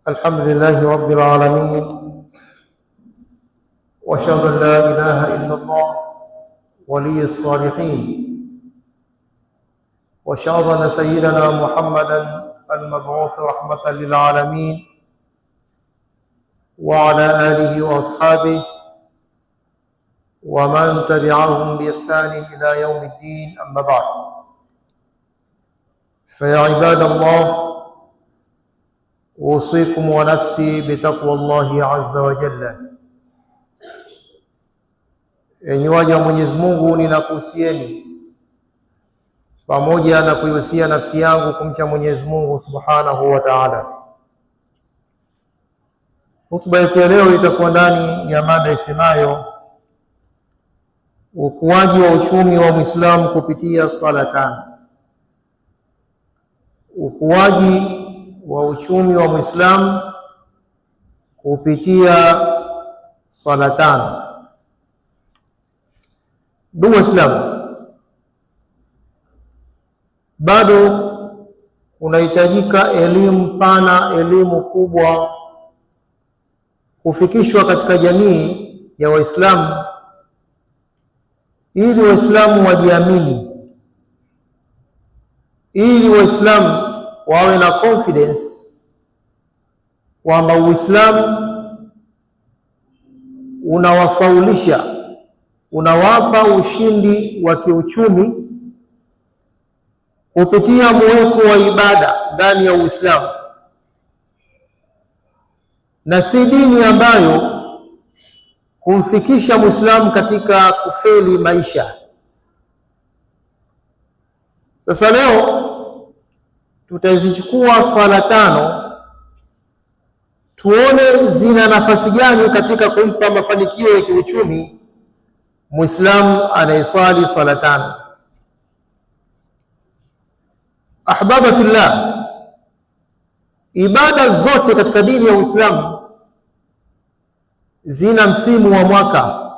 الحمد لله رب العالمين، وأشهد أن لا إله إلا الله ولي الصالحين، وأشهد أن سيدنا محمدا المبعوث رحمة للعالمين وعلى آله وأصحابه ومن تبعهم بإحسان إلى يوم الدين. أما بعد، فيا عباد الله، أوصيكم ونفسي بتقوى الله عز وجل. Enyi waja Mwenyezi Mungu, ninakuhusieni pamoja na kuihusia nafsi yangu kumcha Mwenyezi Mungu Subhanahu wa Ta'ala. Hotuba yetu ya leo itakuwa ndani ya mada isemayo ukuaji wa uchumi wa Muislamu kupitia sala tano. Ukuaji wa uchumi wa Muislamu kupitia sala tano. Ndugu Waislamu, bado unahitajika elimu pana, elimu kubwa kufikishwa katika jamii ya Waislamu ili Waislamu wajiamini, ili Waislamu wawe na confidence kwamba Uislamu unawafaulisha, unawapa ushindi wa kiuchumi kupitia mweko wa ibada ndani ya Uislamu, na si dini ambayo kumfikisha Muislamu katika kufeli maisha. Sasa leo tutazichukua swala tano, tuone zina nafasi gani katika kumpa mafanikio ya kiuchumi Muislamu anayeswali swala tano. Ahbaba fillah, ibada zote katika dini ya Uislamu zina msimu wa mwaka,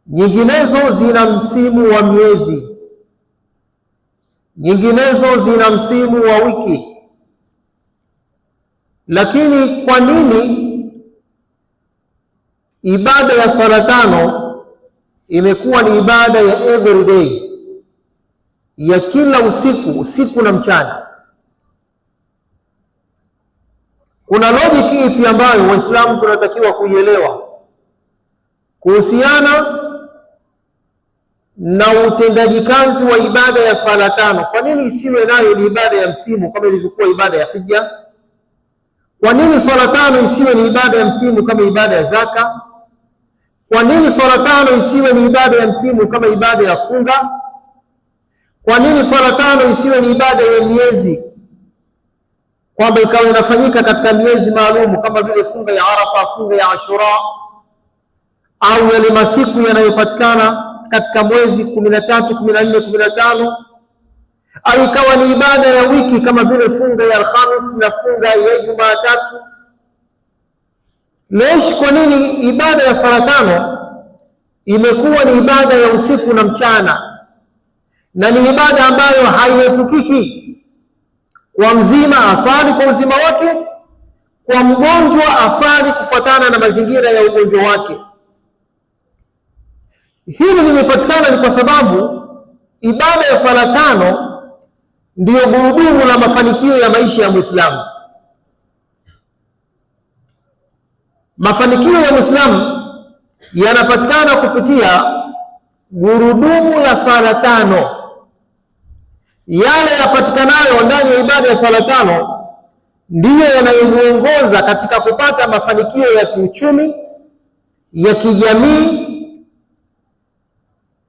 nyinginezo zina msimu wa miezi, nyinginezo zina msimu wa wiki. Lakini kwa nini ibada ya swala tano imekuwa ni ibada ya every day, ya kila usiku na mchana? Kuna logic ipi ambayo Waislamu tunatakiwa kuielewa kuhusiana na utendaji kazi wa ibada ya swala tano? Kwa nini isiwe nayo ni ibada ya msimu kama ilivyokuwa ibada ya hija? Kwa nini swala tano isiwe ni ibada ya msimu kama ibada ya zaka? Kwa nini swala tano isiwe ni ibada ya msimu kama ibada ya funga? Kwa nini swala tano isiwe ni ibada ya miezi, kwamba ikawa inafanyika katika miezi maalumu kama vile funga ya Arafa, funga ya Ashura, au yale masiku yanayopatikana katika mwezi 13, 14, 15, au ikawa ni ibada ya wiki kama vile funga ya Alhamis na funga ya Jumatatu? Lesh, kwa nini ibada ya swala tano imekuwa ni ibada ya usiku na mchana, na ni ibada ambayo haiepukiki kwa mzima asali kwa uzima wake, kwa mgonjwa asali kufuatana na mazingira ya ugonjwa wake? Hili limepatikana ni kwa sababu ibada ya swala tano ndiyo gurudumu la mafanikio ya maisha ya Muislamu. Mafanikio ya Muislamu yanapatikana kupitia gurudumu la swala tano. Yale yapatikanayo ndani ya ibada ya swala tano ndiyo yanayomuongoza katika kupata mafanikio ya kiuchumi, ya kijamii,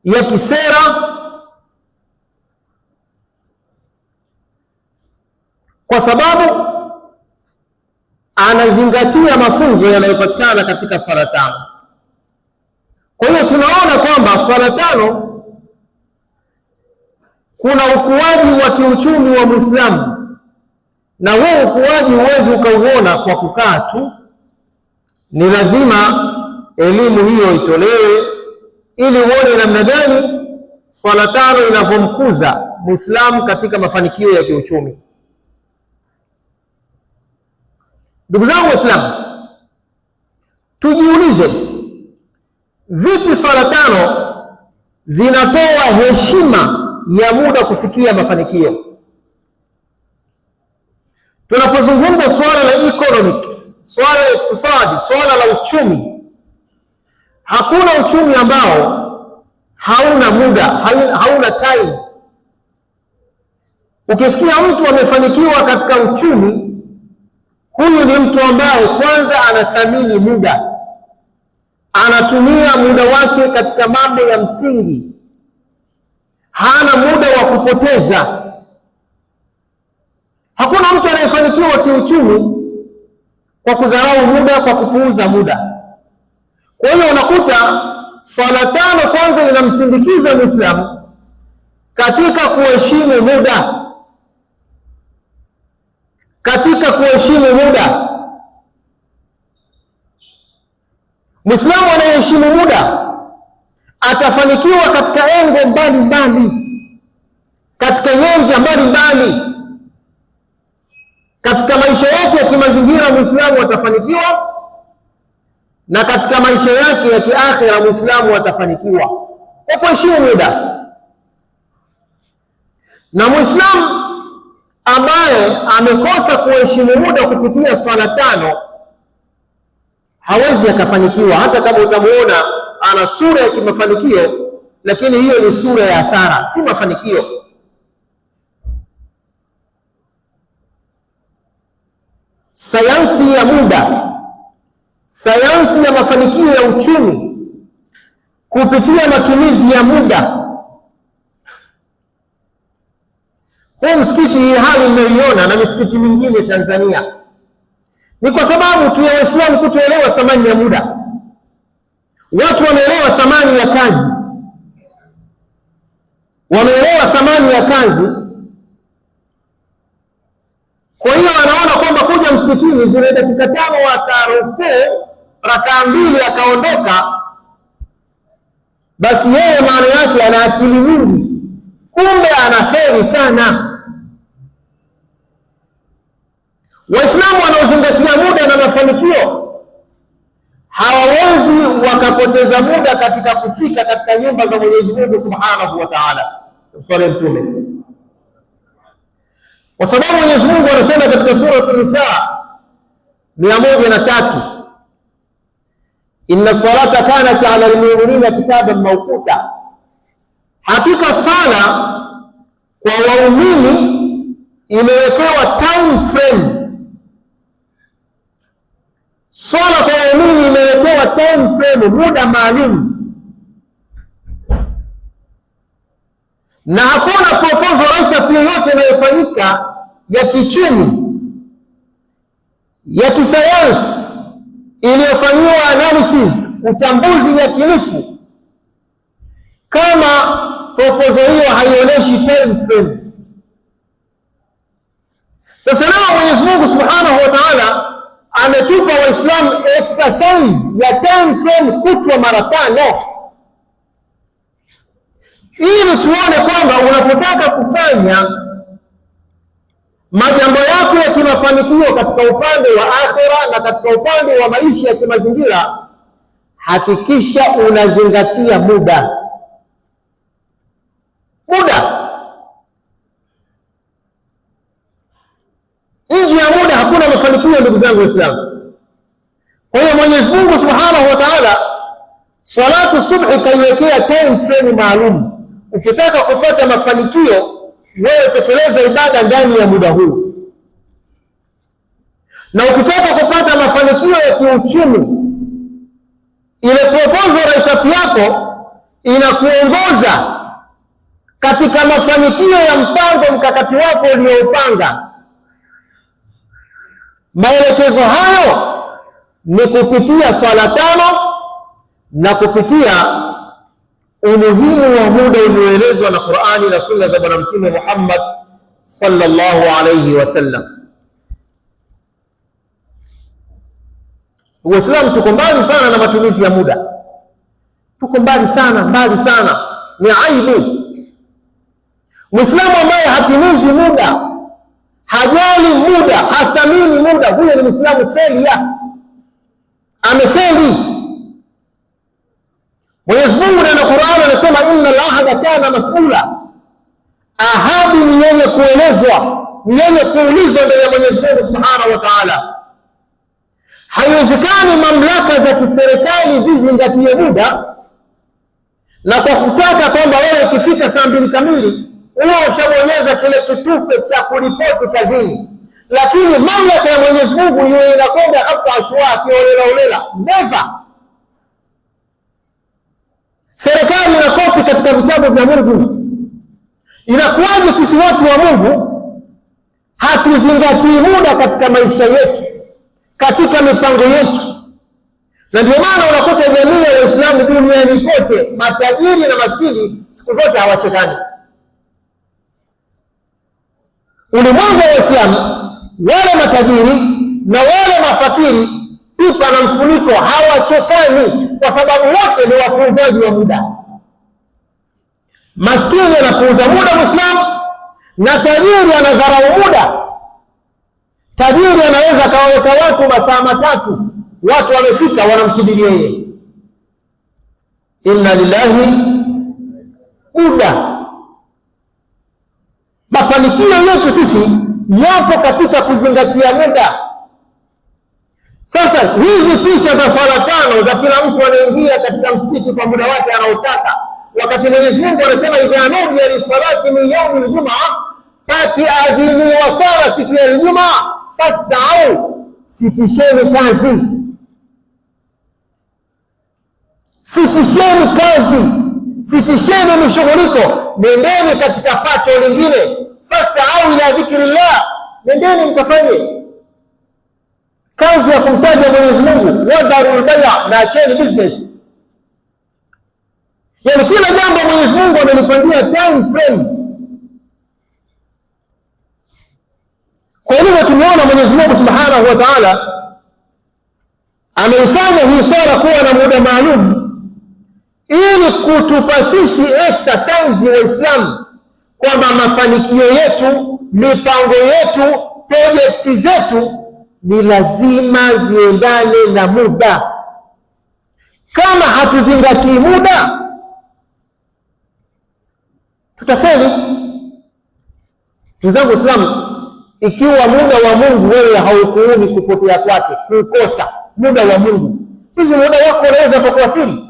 ya kisera, kwa sababu anazingatia mafunzo yanayopatikana katika swala tano. Kwa hiyo tunaona kwamba swala tano kuna ukuaji wa kiuchumi wa Muislamu, na huo ukuaji huwezi ukauona kwa kukaa tu. Ni lazima elimu hiyo itolewe ili uone namna gani swala tano inavyomkuza Muislamu katika mafanikio ya kiuchumi. Ndugu zangu Waislamu, tujiulize, vipi swala tano zinatoa heshima ya muda kufikia mafanikio? Tunapozungumza swala la economics, swala la iktisadi, swala la uchumi, hakuna uchumi ambao hauna muda, hauna time. Ukisikia mtu amefanikiwa katika uchumi, huyu ni mtu ambaye kwanza anathamini muda, anatumia muda wake katika mambo ya msingi, hana muda wa kupoteza. Hakuna mtu anayefanikiwa kiuchumi kwa kudharau muda, kwa kupuuza muda. Kwa hiyo unakuta swala tano kwanza inamsindikiza Muislamu katika kuheshimu muda, katika kuheshimu muda. Muislamu anayeheshimu muda atafanikiwa katika engo mbalimbali, katika nyanja mbalimbali. Katika maisha yake ya kimazingira Muislamu atafanikiwa, na katika maisha yake ya kiakhira Muislamu atafanikiwa kwa kuheshimu muda. Na Muislamu ambaye amekosa kuheshimu muda kupitia swala tano hawezi akafanikiwa, hata kama utamuona ana sura ya kimafanikio, lakini hiyo ni sura ya hasara, si mafanikio. Sayansi ya muda, sayansi ya mafanikio ya uchumi kupitia matumizi ya muda. Huu msikiti, hii hali mmeiona na misikiti mingine Tanzania, ni kwa sababu tu ya Waislamu kutoelewa thamani ya muda. Watu wameelewa thamani ya kazi, wameelewa thamani ya kazi. Kwa hiyo anaona kwamba kuja msikitini zile dakika 5 akarukuu rakaa 2 akaondoka, basi yeye maana yake ana akili nyingi, kumbe anafeli sana. Waislamu wanaozingatia muda na mafanikio hawawezi wakapoteza muda katika kufika katika nyumba za Mwenyezi Mungu Subhanahu wa Ta'ala. Swali Mtume, kwa sababu Mwenyezi Mungu anasema katika sura An-Nisa 103, inna salata kanat ala al-mu'minina kitaban mawquta, hakika sala kwa waumini imewekewa time frame. Swala kwa waumini imewekewa time frame, muda maalum, na hakuna proposal rate yoyote inayofanyika ya kichumi, ya kisayansi, iliyofanyiwa analysis, uchambuzi yakinifu, kama proposal hiyo haionyeshi time frame. Sasa leo Mwenyezi Mungu Subhanahu wa Ta'ala ametupa Waislamu exercise ya time frame kutwa mara 5, ili tuone kwamba unapotaka kufanya majambo yako ya kimafanikio katika upande wa akhira na katika upande wa maisha ya kimazingira, hakikisha unazingatia muda. Nje ya muda hakuna mafanikio, ndugu zangu Waislamu. Kwa hiyo Mwenyezi Mungu Subhanahu wa Ta'ala salatu subhi kaiwekea time frame maalum. Ukitaka kupata mafanikio, wewe tekeleza ibada ndani ya muda huu. Na ukitaka kupata mafanikio ya kiuchumi, ile proposal rate yako inakuongoza katika mafanikio ya mpango mkakati wako ulioupanga. Maelekezo hayo ni kupitia swala 5 na kupitia umuhimu wa muda ulioelezwa na Qur'ani na Sunna za Bwana Mtume Muhammad sallallahu alayhi wasallam. Waislamu tuko mbali sana na matumizi ya muda, tuko mbali sana. Ni aibu Muislamu ambaye hatimizi muda, hajali hajali muda, hathamini muda, huyo ni Muislamu failure, amefeli. Mwenyezi Mungu ndani ya Qur'an anasema inna al-ahda kana mas'ula, ahadi ni yenye kuelezwa, ni yenye kuulizwa mbele ya Mwenyezi Mungu Subhanahu wa Ta'ala. Haiwezekani mamlaka za kiserikali zizingatie muda, na kwa kutaka kwamba wewe ukifika saa 2 kamili huwa ushabonyeza kile kitufe cha kuripoti kazini, lakini mamlaka ya Mwenyezi Mungu hiyo inakwenda hapa ashwa kiolela. Never. Serikali inakopi katika vitabu vya Mungu. Inakuwaje sisi watu wa Mungu hatuzingatii muda katika maisha yetu, katika mipango yetu? Na ndio maana unakuta jamii ya Waislamu duniani kote, matajiri na maskini siku zote hawachekani. Ulimwengu wa Waislamu, wale matajiri na wale mafakiri, pipa na mfuniko, hawachekani kwa sababu wote ni wapuuzaji wa muda. Maskini anapuuza muda Muislamu, na tajiri anadharau muda. Tajiri anaweza kawaweka watu masaa 3, watu wamefika wanamsubiri yeye. Inna lillahi muda. Mafanikio yetu sisi yapo katika kuzingatia muda. Sasa hizi picha za swala 5 za kila mtu anaingia katika msikiti kwa muda wake anaotaka, wakati Mwenyezi Mungu anasema idha nudiya lis-salati min yawmi al-jum'ah, fati'adhini wa sala siku ya Ijumaa fas'au, sitisheni kazi, sitisheni kazi, sitisheni mishughuliko, nendeni katika pato lingine. Fas'au ila dhikrillah, nendeni mkafanye kazi ya kumtaja Mwenyezi Mungu. Wadharul bai'a, na acheni business. Yani kila jambo Mwenyezi Mungu amelipangia time frame. Kwa hivyo tumeona Mwenyezi Mungu Subhanahu wa Ta'ala ameifanya hii swala kuwa na muda maalum ili kutupa sisi exercise Waislamu kwamba mafanikio yetu, mipango yetu, projekti zetu ni lazima ziendane na muda. Kama hatuzingatii muda, tutafeli. Ndugu zangu Waislamu, ikiwa muda wa Mungu wewe haukuuni kupotea kwake, kukosa muda wa Mungu, hivi muda wako unaweza kukuathiri.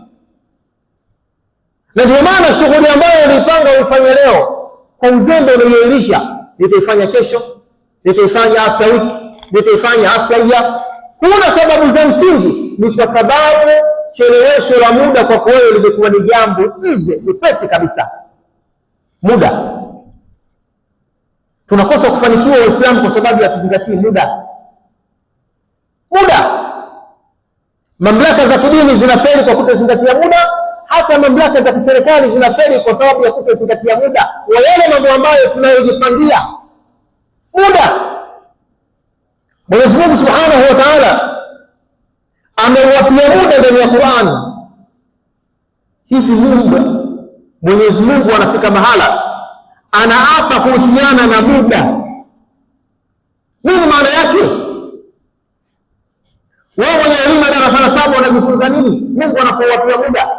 Na ndio maana shughuli ambayo ulipanga uifanye leo, kwa uzembe unayoilisha, nitaifanya kesho, nitaifanya after week, nitaifanya after year. Kuna sababu za msingi, ni kwa sababu chelewesho la muda kwa wewe limekuwa ni jambo nyepesi kabisa. Muda. Tunakosa kufanikiwa Waislamu kwa sababu ya kuzingatia muda. Muda. Mamlaka za kidini zinafeli kwa kutozingatia muda, hata mamlaka za kiserikali zinafeli kwa sababu ya kutozingatia muda wa yale mambo ambayo tunayojipangia. Muda. Mwenyezi Mungu Subhanahu wa Ta'ala amewapia muda ndani ya Qur'an. Hivi muda, Mwenyezi Mungu anafika mahala anaapa kuhusiana na muda. Nini maana yake? Wewe mwenye elimu ya darasa la 7 unajifunza nini Mungu anapowapia muda?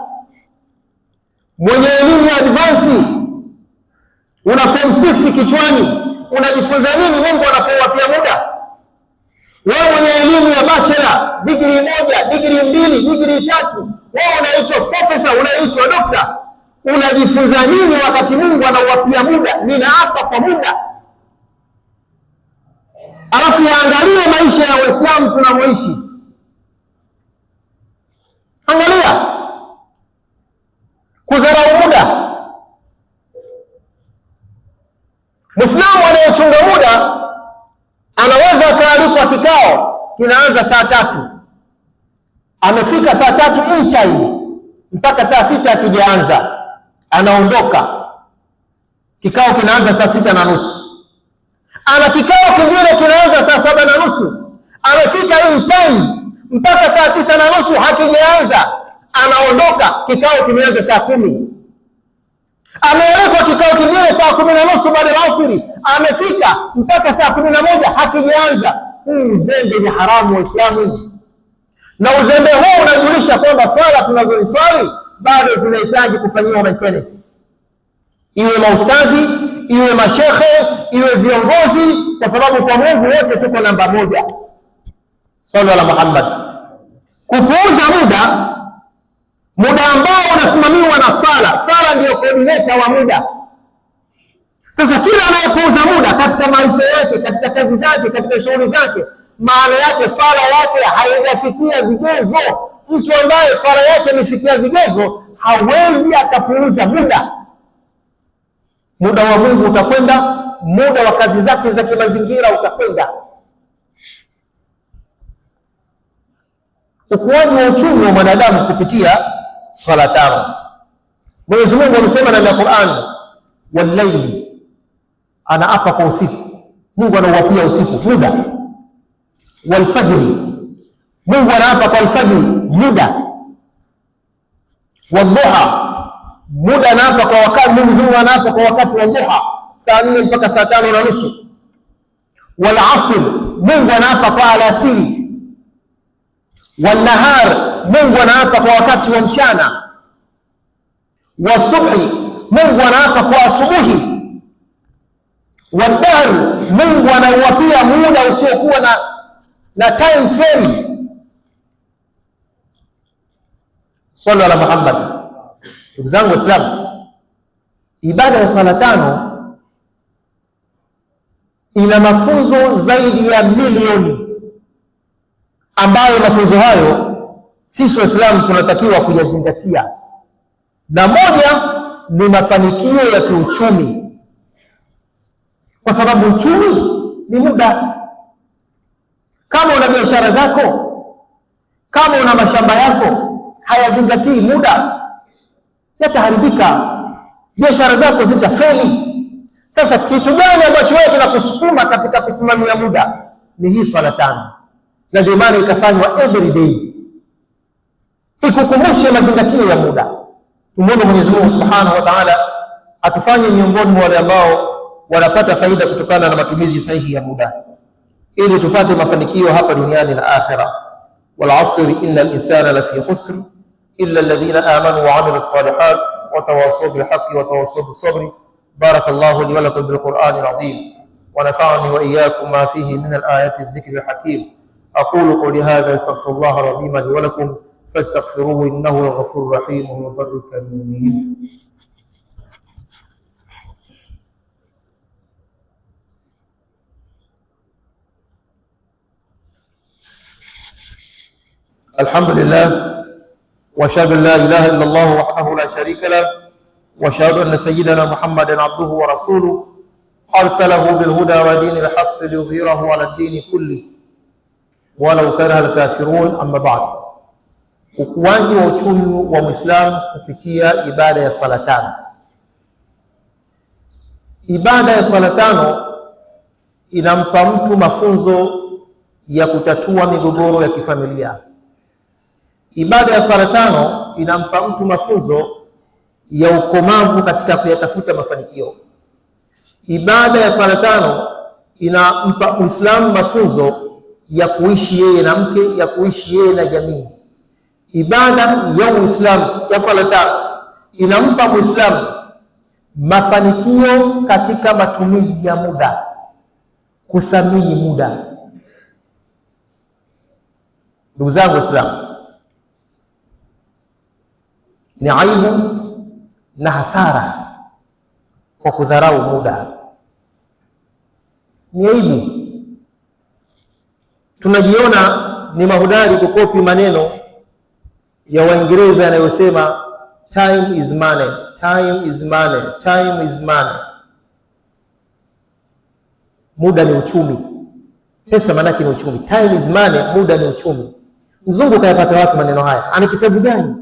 Mwenye elimu ya advance una form 6 kichwani, unajifunza nini Mungu anapowapia muda? Wewe mwenye elimu ya bachelor, degree 1, degree 2, degree 3, wewe unaitwa professor, unaitwa doctor, unajifunza nini wakati Mungu anawapia muda? Ninaapa kwa muda. Alafu angalia maisha ya Waislamu tunamoishi. Angalia kudharau muda. Muislamu anayechunga muda anaweza akaalikwa kikao kinaanza saa 3, amefika saa 3 in time mpaka saa 6 akijaanza, anaondoka. Kikao kinaanza saa 6:30. Ana kikao kingine kinaanza saa 7:30, amefika in time mpaka saa 9:30 hakijaanza, anaondoka. Kikao kimeanza saa 10. Amewekwa kikao kingine saa 10:30 baada ya asiri, amefika mpaka saa 11 hakijaanza. Uzembe ni haramu Waislamu, na uzembe huu unajulisha kwamba swala tunazoziswali bado zinahitaji kufanyiwa maintenance, iwe maustadhi, iwe mashekhe, iwe viongozi, kwa sababu kwa Mungu wote tuko namba moja. Sallu ala Muhammad. Kupuuza muda ambao unasimamiwa na sala ndio coordinator wa muda. Sasa kila anayepuuza muda katika maisha yake, katika kazi zake, katika shughuli zake, maana yake sala yake haijafikia vigezo. Mtu ambaye sala yake imefikia vigezo hawezi akapuuza muda wa Mungu utakwenda, muda wa kazi zake za kimazingira utakwenda. Ukuaji wa uchumi wa mwanadamu kupitia swala tano. Mwenyezi Mungu amesema ndani ya Qur'an, wal-layli, anaapa kwa usiku. Mungu anauapia usiku muda. Wal-fajri, Mungu anaapa kwa al-fajri muda. Wal-duha, muda anaapa kwa wakati. Mungu anaapa kwa wakati wa duha, saa 4 mpaka saa 5:30. Wal-asr, Mungu anaapa kwa alasiri. Wal-nahar, Mungu anaapa kwa wakati wa mchana. Wasubhi, Mungu anaapa kwa asubuhi. Wal-dahr, Mungu anauapia muda usiokuwa na time frame. Sallu ala Muhammad. Ndugu zangu Waislamu, ibada ya sala tano ina mafunzo zaidi ya milioni, ambayo mafunzo hayo sisi Waislamu tunatakiwa kuyazingatia, na moja ni mafanikio ya kiuchumi, kwa sababu uchumi ni muda. Kama una biashara zako, kama una mashamba yako hayazingatii muda, yataharibika, biashara zako zitafeli. Sasa kitu gani ambacho wewe kinakusukuma katika kusimamia muda? Ni hii swala tano, na ndio maana ikafanywa every day ikukumbushe mazingatio ya muda. Tumwombe Mwenyezi Mungu Subhanahu wa Ta'ala atufanye miongoni mwa wale ambao wanapata faida kutokana na matumizi sahihi ya muda, ili tupate mafanikio hapa duniani na akhera. Wal asri innal insana lafi khusr illa alladhina amanu wa amilus salihat wa tawassaw bil haqqi wa tawassaw bis sabri. Barakallahu li wa lakum bil Qur'anil azim wa nafa'ani wa iyyakum ma fihi min al ayati adh-dhikril hakim. أقول قولي هذا استغفر الله العظيم لي ولكم فاستغفروه إنه الغفور الرحيم ويبر الكريم. الحمد لله وأشهد أن لا إله إلا الله وحده لا شريك له وأشهد أن سيدنا محمدا عبده ورسوله أرسله بالهدى ودين الحق ليظهره على الدين كله walau karaha al-kafirun. Amma ba'd, ukuaji wa uchumi wa Muislamu kupitia ibada ya sala tano. Ibada ya sala tano inampa mtu mafunzo ya kutatua migogoro ya kifamilia. Ibada ya sala tano inampa mtu mafunzo ya ukomavu katika kuyatafuta mafanikio. Ibada ya sala tano inampa Muislamu mafunzo ya kuishi yeye na mke, ya kuishi yeye na jamii. Ibada ya Uislamu ya sala tano inampa Muislamu mafanikio katika matumizi ya muda, kuthamini muda. Ndugu zangu Waislamu, ni aibu na hasara kwa kudharau muda. Ni aibu. Tunajiona ni mahudari kukopi maneno ya Waingereza yanayosema time is money, time is money, time is money. Muda ni uchumi. Pesa maana yake ni uchumi. Time is money, muda ni uchumi. Mzungu kayapata wapi maneno haya? Ana kitabu gani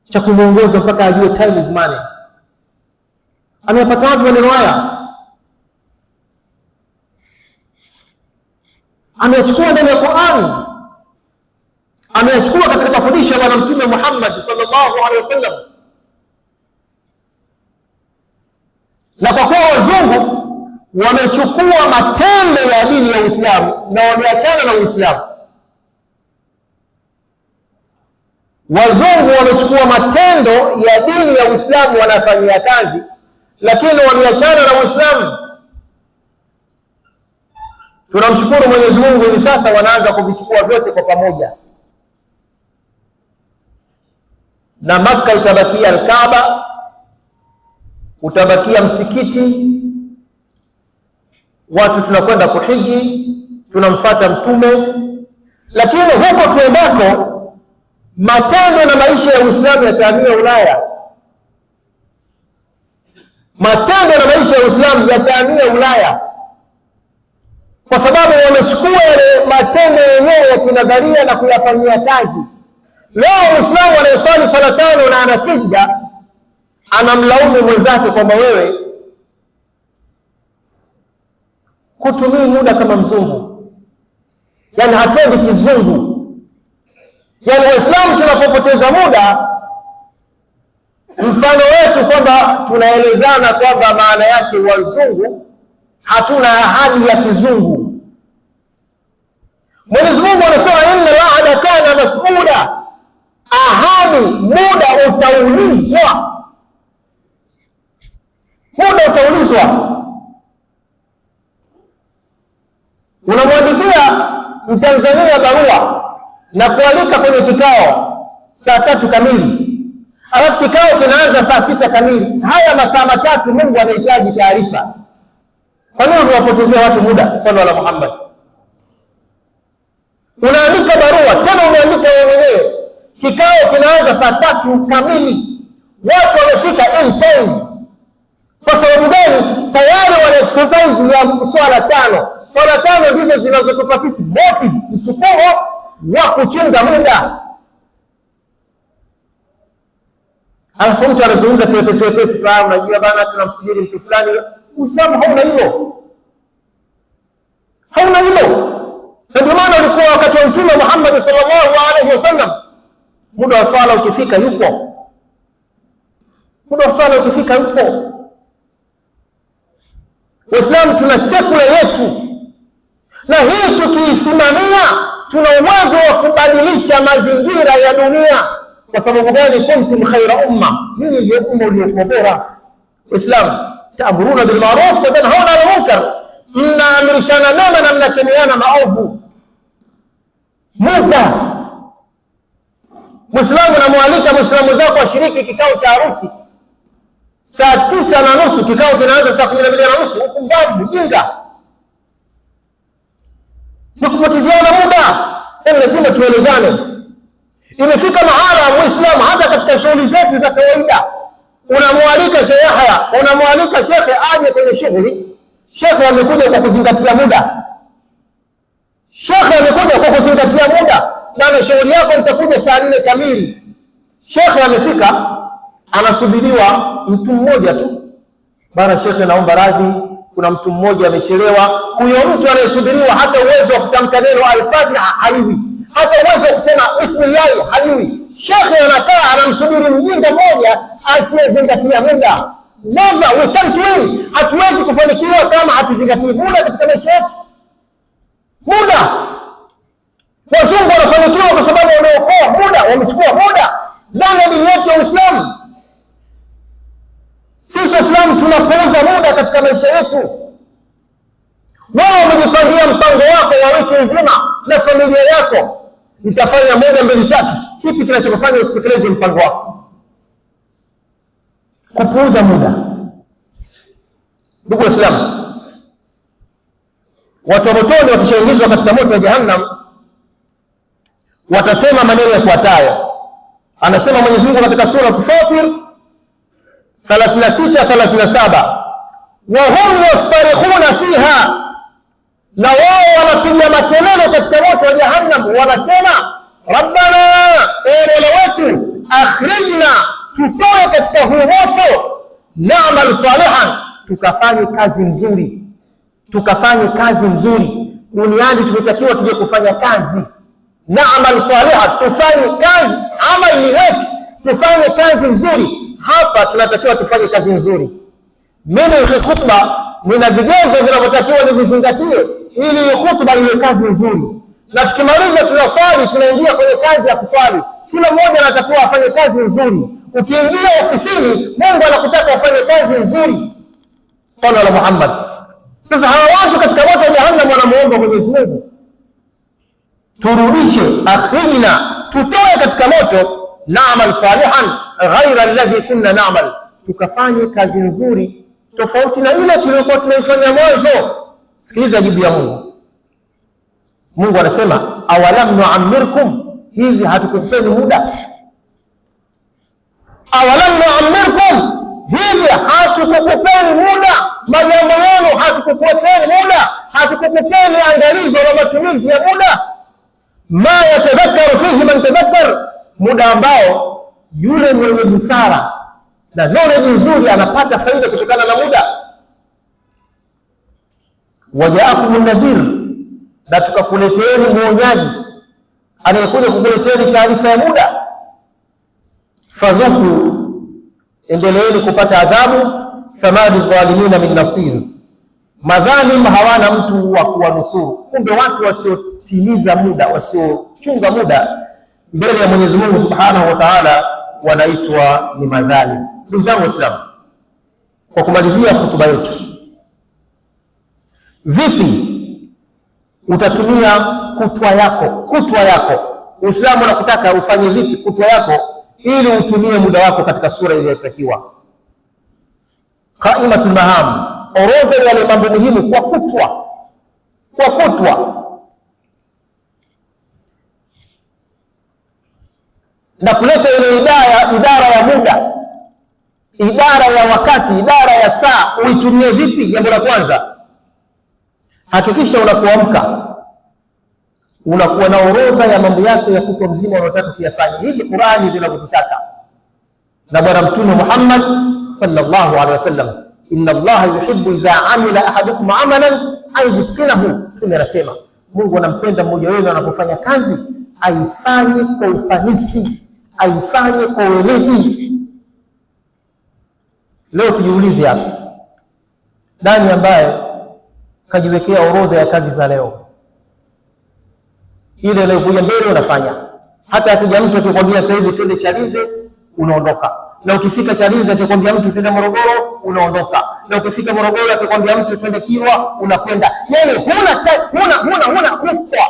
cha kumuongoza mpaka ajue time is money? Amepata wapi maneno haya? Amechukua ndani ya Qur'an, amechukua katika mafundisho ya Bwana Mtume Muhammad sallallahu alaihi wasallam. Na kwa kuwa wazungu wamechukua matendo ya dini ya Uislamu na wameachana na Uislamu, wazungu wamechukua matendo ya dini ya Uislamu wanafanyia kazi, lakini wameachana na Uislamu. Tunamshukuru Mwenyezi Mungu, hivi sasa wanaanza kuvichukua vyote kwa pamoja, na Makka itabakia Al-Kaaba, utabakia msikiti, watu tunakwenda kuhiji, tunamfuata Mtume. Lakini huko tuendako, matendo na maisha ya Uislamu yatahamia Ulaya. Matendo na maisha ya Uislamu yatahamia Ulaya, kwa sababu wamechukua yale matendo yenyewe ya kinadharia na kuyafanyia kazi. Leo Muislamu anayeswali swala 5 na anasijda, anamlaumu mwenzake kwamba wewe kutumii muda kama mzungu, yani hatuendi kizungu. Yani Waislamu tunapopoteza muda, mfano wetu kwamba tunaelezana kwamba maana yake wazungu hatuna ahadi ya kizungu. Mwenyezi Mungu anasema inna al-ahda kana mas'ula, ahadi, muda utaulizwa, muda utaulizwa. Unamwandikia Mtanzania barua na kualika kwenye kikao saa 3 kamili, alafu kikao kinaanza saa 6 kamili. Haya masaa matatu Mungu anahitaji taarifa. Kwa nini tunawapotezea watu muda? Sallallahu alaihi Muhammad. Unaandika barua, tena umeandika wewe mwenyewe, kikao kinaanza saa 3 kamili, watu wamefika in time. Kwa sababu gani? Tayari wana exercise ya swala 5. Swala 5 ndizo zinazotupa sisi motive, msukumo wa kuchunga muda. Alafu mtu anazungumza kiwepesi, fahamu, najua bana tunamsubiri mtu fulani. Uislamu hauna hilo, hauna hilo. Ndio maana ulikuwa wakati wa Mtume Muhammad sallallahu alaihi wasallam, muda wa swala ukifika yupo, muda wa swala ukifika yupo. Waislamu tuna sekula yetu, na hii tukiisimamia tuna uwezo wa kubadilisha mazingira ya dunia. Kwa sababu gani? Kuntum khaira umma, hii ndio umma uliokuwa bora. Waislamu ta'muruna bil ma'ruf wa tanhauna 'anil munkar, mnaamrishana mema na mnakemeana maovu. Muda, Muislamu namwalika Muislamu zako ashiriki kikao cha harusi saa 9:30, kikao kinaanza saa 12:30. Upumbavu, jinga, ni kupotezeana muda. Lazima tuelezane. Imefika mahala Muislamu hata katika shughuli zetu za kawaida, unamwalika Sheikh Yahya, unamwalika shekhe aje kwenye shughuli, shekhe amekuja kwa kuzingatia muda. Shekhe amekuja kwa kuzingatia muda, na shughuli yako itakuja saa 4 kamili. Shekhe amefika, anasubiriwa mtu mmoja tu. Bana shekhe, naomba radhi, kuna mtu mmoja amechelewa. Huyo mtu anayesubiriwa hata uwezo wa kutamka neno al-Fatiha hajui, hata uwezo wa kusema bismillah hajui. Shekhe anakaa anamsubiri mjinga mmoja asiyezingatia muda. Never, we can't win. Hatuwezi kufanikiwa kama hatuzingatii muda katika maisha yetu. Muda, wazungu wanafanikiwa kwa sababu wameokoa muda, wamechukua muda ndani ya dini yetu ya Uislamu. Sisi Waislamu tunapuuza muda katika maisha yetu. Wao wamejipangia mpango wako wa wiki nzima na familia yako, nitafanya 1, 2, 3. Kipi kinachokufanya usitekeleze mpango wako? Kupuuza muda. Ndugu Waislamu, watu wa motoni wakishaingizwa katika moto wa Jahannam watasema maneno yafuatayo. Anasema Mwenyezi Mungu katika sura Fatir 36-37, wa hum yastarikhuna fiha, na wao wanapiga makelele katika moto wa Jahannam, wanasema rabbana, ewe Mola wetu, akhrijna, tutoe katika huu moto, na'mal salihan, tukafanye kazi nzuri, tukafanye kazi nzuri. Duniani tumetakiwa tuje kufanya kazi, na'mal salihan, tufanye kazi, amali yetu tufanye kazi nzuri. Hapa tunatakiwa tufanye kazi nzuri. Mimi khutba nina vigezo vinavyotakiwa nivizingatie ili khutba iwe kazi nzuri. Na tukimaliza tunaswali, tunaingia kwenye kazi ya kuswali. Kila mmoja anatakiwa afanye kazi nzuri. Ukiingia ofisini, Mungu anakutaka ufanye kazi nzuri. Sallallahu alaihi Muhammad. Sasa hawa watu katika moto wa jahannam wanamuomba Mwenyezi Mungu, turudishe akhirina, tutoe katika moto, na'mal salihan ghaira alladhi kunna na'mal, tukafanye kazi nzuri tofauti na ile tuliyokuwa tunaifanya mwanzo. Sikiliza jibu ya Mungu. Mungu anasema awalam nu'ammirkum, hivi hatukupeni muda? Awalam nu'ammirkum, hivi hatukupeni muda? Majambo yenu hatukupeni muda? Hatukupeni angalizo la matumizi ya muda? Ma yatadhakkaru fihi man tadhakkar, muda ambao yule mwenye busara na knowledge nzuri anapata faida kutokana na muda. Wajaakum nadhir, na tukakuleteeni muonyaji anayekuja kukuleteeni taarifa ya muda. Fadhuku, endeleeni kupata adhabu. Famadi dhalimina min nasir, madhalim hawana mtu wa kuwanusuru. Kumbe watu wasiotimiza muda, wasiochunga muda mbele ya Mwenyezi Mungu Subhanahu wa Ta'ala wanaitwa ni madhalim. Ndugu zangu Waislamu, kwa kumalizia hotuba yetu, vipi utatumia kutwa yako? Uislamu unakutaka ufanye vipi kutwa yako ili utumie muda wako katika sura iliyotakiwa? Qaimatul maham, orodha ya mambo muhimu kwa kutwa. Na kuleta ile idara ya muda, idara ya wakati, idara ya saa, uitumie vipi? Jambo la kwanza, hakikisha unapoamka unakuwa na orodha ya mambo yako ya kutwa mzima unayotaka kuyafanya. Hivi Qur'ani inavyotaka na Bwana Mtume Muhammad sallallahu alaihi wasallam, inna Allaha yuhibbu idha amila ahadukum amalan an yutqinahu. Tunasema Mungu anampenda mmoja wenu anapofanya kazi aifanye kwa ufanisi, aifanye kwa weledi. Leo tujiulize hapa, nani ambaye kajiwekea orodha ya kazi za leo? Ile leo kuja mbele unafanya. Hata akija mtu akikwambia sasa hivi twende Chalinze, unaondoka. Na ukifika Chalinze akikwambia mtu twende Morogoro, unaondoka. Na ukifika Morogoro akikwambia mtu twende Kilwa, unakwenda. Yaani huna kutwa,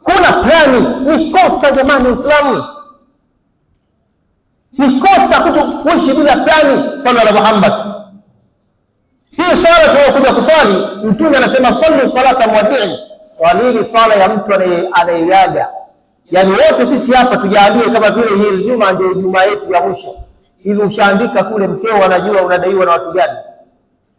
huna plani. Ni kosa jamani Uislamu, ni kosa kuishi bila plani. Sallallahu alaihi Muhammad. Hii swala tunayokuja kuswali, Mtume anasema sallu salata muwaddi'i, swalini swala ya mtu anayeaga. Yaani wote sisi hapa tujaandike kama vile hii juma ndio juma yetu ya mwisho. Hivi ushaandika kule, mkeo anajua unadaiwa na watu gani?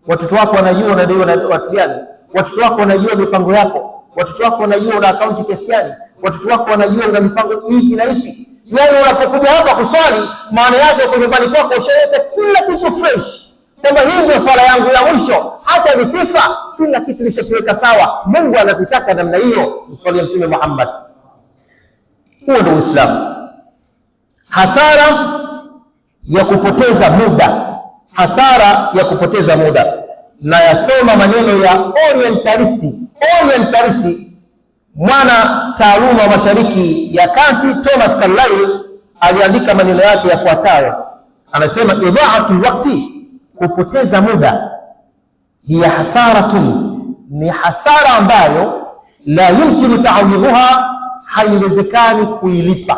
Watoto wako wanajua unadaiwa na watu gani? Watoto wako wanajua mipango yako? Watoto wako wanajua una akaunti kiasi gani? Watoto wako wanajua una mipango ipi na ipi? Yaani unapokuja hapa kuswali, maana yake kwa nyumbani kwako ushaweka kila kitu fresh. Kwamba hii ndio swala yangu ya mwisho, hata nikifa kila kitu nishakiweka sawa. Mungu anatutaka namna hiyo, mswalie Mtume Muhammad. Huo ndio Uislamu. Hasara ya kupoteza muda, na yasoma maneno ya orientalisti, mwana taaluma wa Mashariki ya Kati Thomas Carlyle aliandika maneno yake yafuatayo. Anasema idha'atul waqti, kupoteza muda, hiya hasaratun, ni hasara ambayo la yumkinu ta'awidhuha, haiwezekani kuilipa.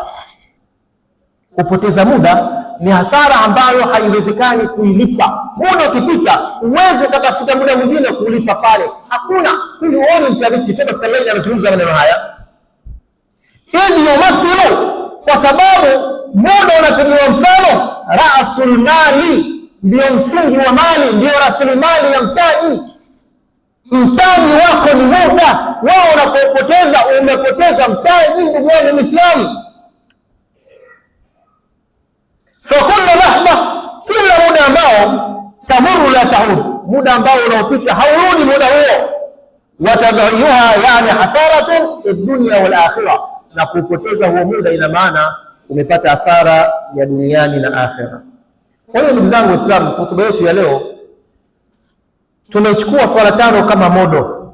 Kupoteza muda ni hasara ambayo haiwezekani kuilipa. Muda ukipita uweze kutafuta muda mwingine kulipa pale, hakuna. Hili uone mtafiti Thomas Carlyle anazungumza maneno haya, ili yumathilu, kwa sababu muda unapigiwa mfano ra'sul mali, ndio msingi wa mali, ndio rasilimali ya mtaji. Mtaji wako ni muda. Wao unapopoteza, umepoteza mtaji. Ndugu yangu Muislamu, fa kullu lahma, kila muda ambao tamuru la taud, muda ambao unaopita haurudi muda huo. Watadhiyuha, yani hasaratun fi dunya wal akhirah, na kupoteza huo muda ina maana umepata hasara ya duniani na akhera. Kwa hiyo ndugu zangu Waislamu, hotuba yetu ya leo tumechukua swala tano kama modo,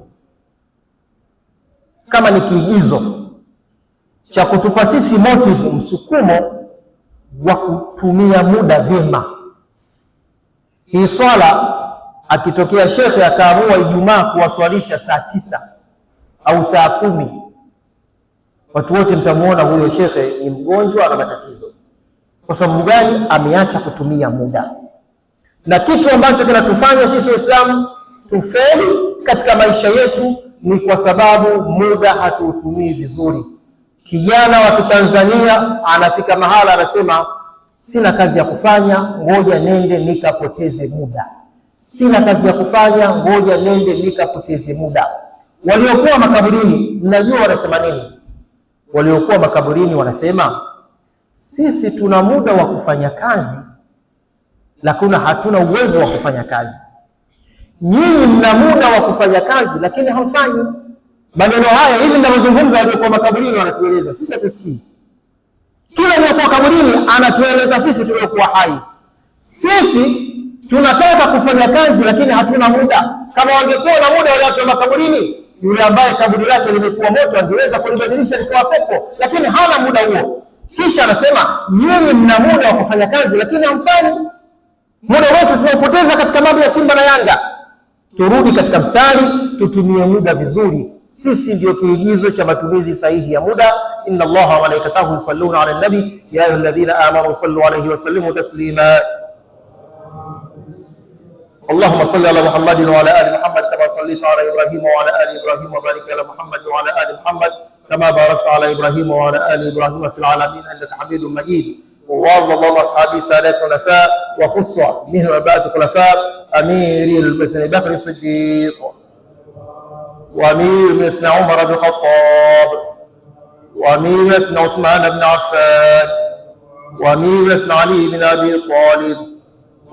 kama ni kiigizo cha kutupa sisi motive, msukumo wa kutumia muda vyema. Hii swala akitokea shekhe akaamua Ijumaa kuwaswalisha saa 9 au saa 10, watu wote mtamuona huyo shekhe ni mgonjwa na matatizo. Kwa sababu gani? Ameacha kutumia muda. Na kitu ambacho kinatufanya sisi Waislamu tufeli katika maisha yetu ni kwa sababu muda hatuutumii vizuri. Kijana wa Kitanzania anafika mahala anasema, sina kazi ya kufanya, ngoja nende nikapoteze muda. Sina kazi ya kufanya, ngoja nende nikapoteze muda. Waliokuwa makaburini, mnajua wanasema nini? Waliokuwa makaburini wanasema, sisi tuna muda wa kufanya kazi, lakini hatuna uwezo wa kufanya kazi. Nyinyi mna muda wa kufanya kazi, lakini hamfanyi. Maneno haya hivi ninavyozungumza, waliokuwa makaburini wanatueleza, sisi hatusikii. Kila aliyekuwa kaburini anatueleza sisi tuliokuwa hai. Sisi tunataka kufanya kazi, lakini hatuna muda. Kama wangekuwa na muda wale watu wa makaburini, yule ambaye kaburi lake limekuwa moto angeweza kulibadilisha likawa pepo, lakini hana muda huo. Kisha anasema, nyinyi mna muda wa kufanya kazi, lakini hamfanyi. Muda wetu tunaopoteza katika mambo ya Simba na Yanga. Turudi katika mstari, tutumie muda vizuri. Sisi ndio kiigizo cha matumizi sahihi ya muda. Inna Allaha wa malaikatahu yusalluna ala nabi ya ayyuhalladhina amanu sallu alayhi wa sallimu taslima. Allahumma salli ala Muhammadin wa ala ali Muhammad kama sallaita ala Ibrahim wa ala ali Ibrahim wa barik ala Muhammad wa ala ali Muhammad kama barakta ala Ibrahim wa ala ali Ibrahim fil alamin innaka Hamidum Majid. وارض الله اصحابي سادات الخلفاء وخصوصا منهم اباء الخلفاء امير المؤمنين بكر الصديق وامير المؤمنين عمر بن الخطاب وامير المؤمنين عثمان بن عفان وامير المؤمنين علي بن ابي طالب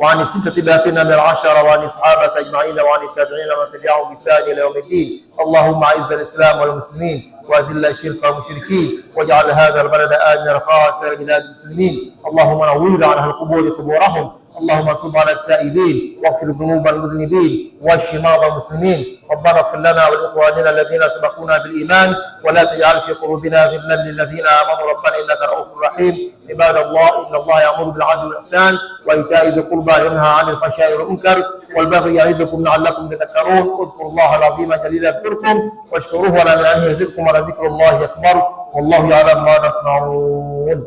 وعن الستة باقين من العشرة وعن الصحابة أجمعين وعن التابعين ومن تبعهم بإحسان إلى يوم الدين. اللهم أعز الإسلام والمسلمين وأذل الشرك والمشركين واجعل هذا البلد آمنا رخاء سائر بلاد المسلمين. اللهم نور عن أهل القبور قبورهم. اللهم تب على التائبين واغفر ذنوب المذنبين واشف مرضى المسلمين. ربنا اغفر لنا ولإخواننا الذين سبقونا بالإيمان ولا تجعل في قلوبنا غلا للذين آمنوا ربنا إنك رؤوف رحيم. عباد الله، إن الله يأمر بالعدل والإحسان وإيتاء ذي القربى وينهى عن الفحشاء والمنكر والبغي يعظكم لعلكم تذكرون. اذكروا الله العظيم الجليل يذكركم واشكروه على نعمه يزدكم ولذكر الله أكبر والله يعلم ما تصنعون.